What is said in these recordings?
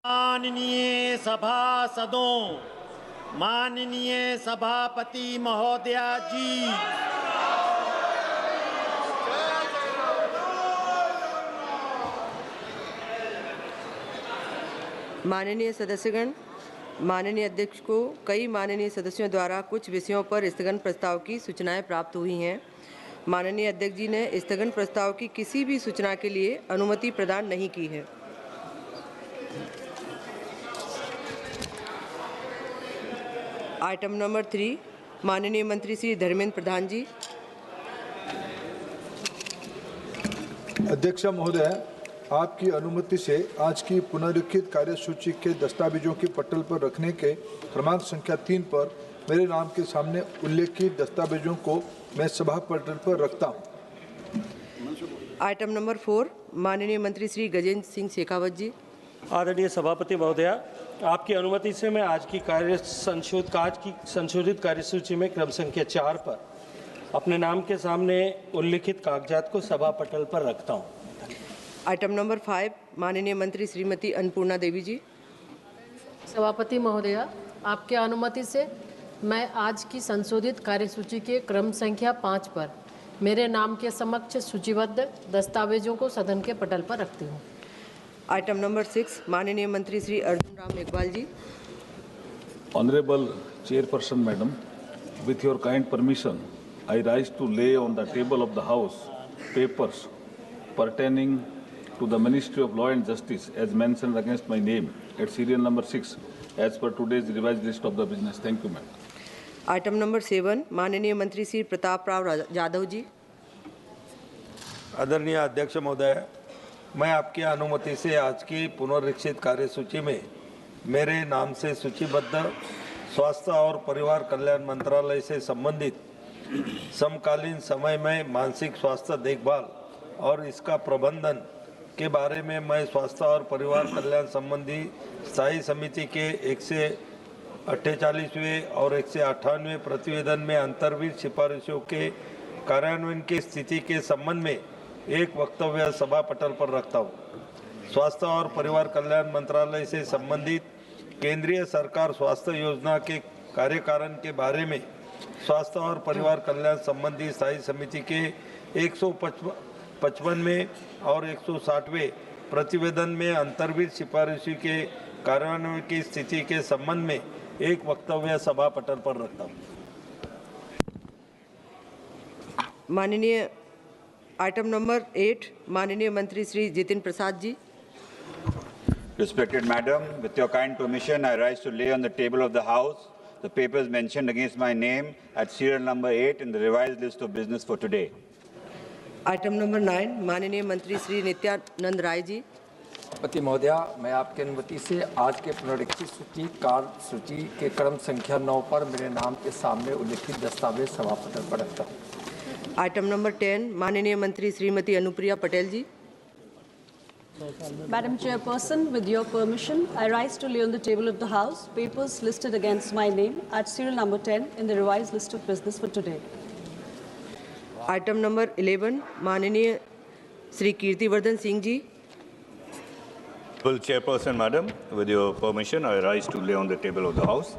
माननीय सभासदों, माननीय सभापति महोदया जी, माननीय सदस्यगण, माननीय अध्यक्ष को कई माननीय सदस्यों द्वारा कुछ विषयों पर स्थगन प्रस्ताव की सूचनाएं प्राप्त हुई हैं। माननीय अध्यक्ष जी ने स्थगन प्रस्ताव की किसी भी सूचना के लिए अनुमति प्रदान नहीं की है। आइटम नंबर 3, माननीय मंत्री श्री धर्मेंद्र प्रधान जी। अध्यक्ष महोदय, आपकी अनुमति से आज की पुनरीक्षित कार्यसूची के दस्तावेजों की पटल पर रखने के क्रमांक संख्या 3 पर मेरे नाम के सामने उल्लेखित दस्तावेजों को मैं सभा पटल पर रखता हूं। आइटम नंबर 4, माननीय मंत्री श्री गजेंद्र सिंह शेखावत जी। आदरणीय सभापति महोदया, आपकी अनुमति से मैं आज की संशोधित कार्यसूची में क्रम संख्या 4 पर अपने नाम के सामने उल्लिखित कागजात को सभा पटल पर रखता हूं। आइटम नंबर 5, माननीय मंत्री श्रीमती अन्नपूर्णा देवी जी। सभापति महोदया, आपके अनुमति से मैं आज की संशोधित कार्यसूची के क्रम संख्या 5 पर मेरे नाम के समक्ष सूचीबद्ध दस्तावेजों को सदन के पटल पर रखती हूँ। आइटम नंबर 6, माननीय मंत्री श्री अर्जुन राम मेघवाल जी। Honorable Chairperson Madam, with your kind permission, I rise to lay on the table of the House papers pertaining to the Ministry of Law and Justice as mentioned against my name at serial number 6 as per today's revised list of the business. Thank you, ma'am. Item number 7, माननीय मंत्री श्री प्रताप राव जाधव जी। आदरणीय अध्यक्ष महोदय, मैं आपकी अनुमति से आज की पुनरीक्षित कार्यसूची में मेरे नाम से सूचीबद्ध स्वास्थ्य और परिवार कल्याण मंत्रालय से संबंधित समकालीन समय में मानसिक स्वास्थ्य देखभाल और इसका प्रबंधन के बारे में मैं स्वास्थ्य और परिवार कल्याण संबंधी स्थायी समिति के 148वें और 198वें प्रतिवेदन में अंतर्वित सिफारिशों के कार्यान्वयन की स्थिति के संबंध में एक वक्तव्य सभा पटल पर रखता हूँ। स्वास्थ्य और परिवार कल्याण मंत्रालय से संबंधित केंद्रीय सरकार स्वास्थ्य योजना के कार्यकारण के बारे में स्वास्थ्य और परिवार कल्याण संबंधी स्थायी समिति के 155वें और 160वें प्रतिवेदन में अंतर्वित सिफारिशों के कार्यान्वयन की स्थिति के संबंध में एक वक्तव्य सभा पटल पर रखता हूँ। माननीय आइटम नंबर 8, माननीय मंत्री Shri Jitin Prasad ji. Respected Madam, with your kind permission, I rise to lay on the table of the House the papers mentioned against my name at serial number 8 in the revised list of business for today. Item number 9, माननीय मंत्री श्री नित्यानंद राय जी। सभापति महोदया, मैं आपकी अनुमति से आज के पुनरीक्षित सूची के क्रम संख्या 9 पर मेरे नाम के सामने उल्लिखित दस्तावेज सभा पटल पर रखता हूँ। आइटम नंबर 10, माननीय मंत्री श्रीमती अनुप्रिया पटेल जी। Madam Chairperson, with your permission, I rise to lay on the table of the House papers listed against my name at serial number 10 in the revised list of business for today. Item number 11, माननीय Shri Kirtivardhan Singh ji. Chairperson, Madam, with your permission, I rise to lay on the table of the House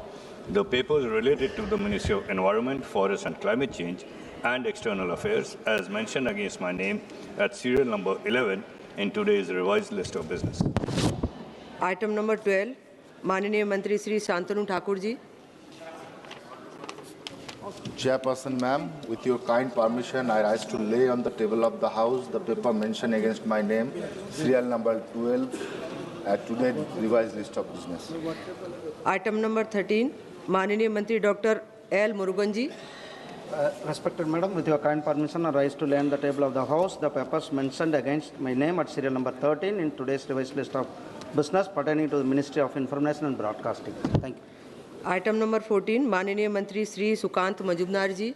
the papers related to the Ministry of Environment, Forest and Climate Change and External Affairs as mentioned against my name at serial number 11 in today's revised list of business. Item number 12, माननीय मंत्री Shri Shantanu Thakur ji. Chairperson, ma'am, with your kind permission, I rise to lay on the table of the House the paper mentioned against my name, serial number 12, at today's revised list of business. Item number 13, माननीय मंत्री doctor L Murugan ji. Respected Madam, with your kind permission, I rise to lay on the table of the House the papers mentioned against my name at serial number 13 in today's revised list of business pertaining to the Ministry of Information and Broadcasting. Thank you. Item number 14, माननीय मंत्री श्री सुकांत मजुमदार जी।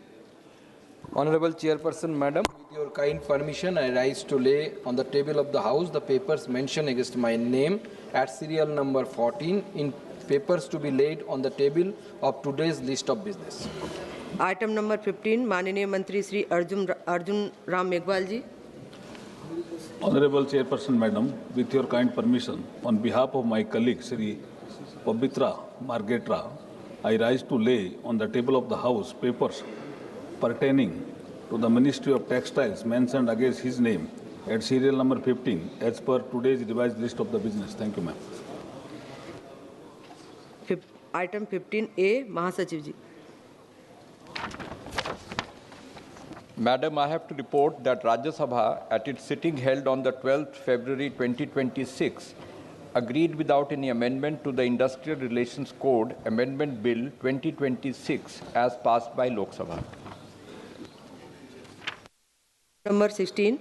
Honorable Chairperson, Madam, with your kind permission, I rise to lay on the table of the House the papers mentioned against my name at serial number 14 in papers to be laid on the table of today's list of business. Item number 15, माननीय मंत्री श्री अर्जुन राम मेघवाल जी। Honorable Chairperson, Madam, with your kind permission, on behalf of my colleague, Sri Pabitra Margetra, I rise to lay on the table of the House papers pertaining to the Ministry of Textiles mentioned against his name at serial number 15 as per today's revised list of the business. Thank you, ma'am. Item 15A, Mahasachiv ji. Madam, I have to report that Rajya Sabha, at its sitting held on the 12th February 2026, agreed without any amendment to the Industrial Relations Code Amendment Bill 2026 as passed by Lok Sabha. Number 16,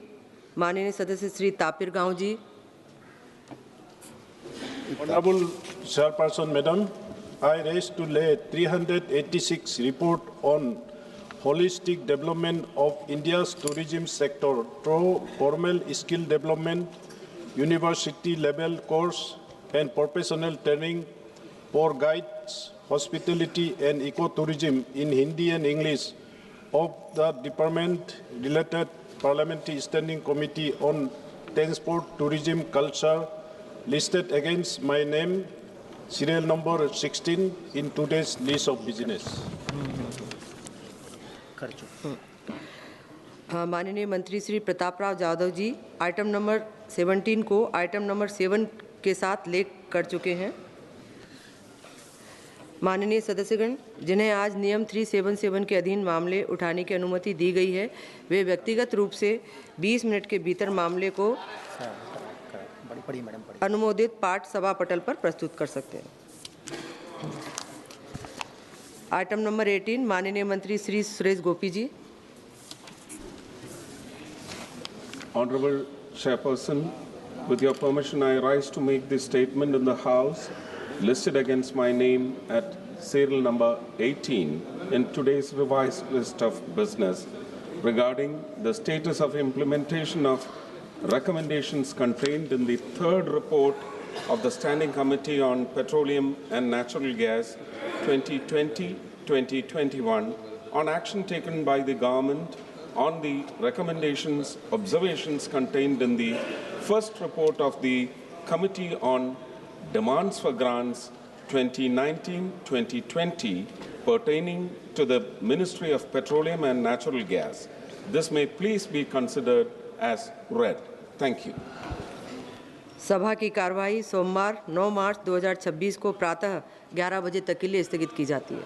माननीय सदस्य श्री तापिर गांव जी. Honorable Chairperson, Madam, I raise to lay 386 report on holistic development of India's tourism sector through formal skill development, university level course and professional training for guides, hospitality and ecotourism in Hindi and English of the department related Parliamentary Standing Committee on Transport, Tourism, Culture listed against my name, serial number 16 in today's list of business. माननीय मंत्री श्री प्रताप राव जाधव जी item number 17 को item number 7 के साथ लेख कर चुके हैं. माननीय सदस्यगण, जिन्हें आज नियम 377 के अधीन मामले उठाने की अनुमति दी गई है, वे व्यक्तिगत रूप से 20 मिनट के भीतर मामले को अनुमोदित पाठ सभा पटल पर प्रस्तुत कर सकते हैं. आइटम नंबर 18, माननीय मंत्री श्री सुरेश गोपी जी. Honorable Chairperson, with your permission, I rise to make this statement in the House listed against my name at serial number 18 in today's revised list of business regarding the status of implementation of recommendations contained in the third report of the Standing Committee on Petroleum and Natural Gas 2020-2021 on action taken by the government on the recommendations, observations contained in the first report of the Committee on Demands for Grants 2019-2020 pertaining to the Ministry of Petroleum and Natural Gas. This may please be considered as read. Thank you. सभा की कार्यवाही सोमवार 9 मार्च 2026 को प्रातः 11 बजे तक के लिए स्थगित की जाती है.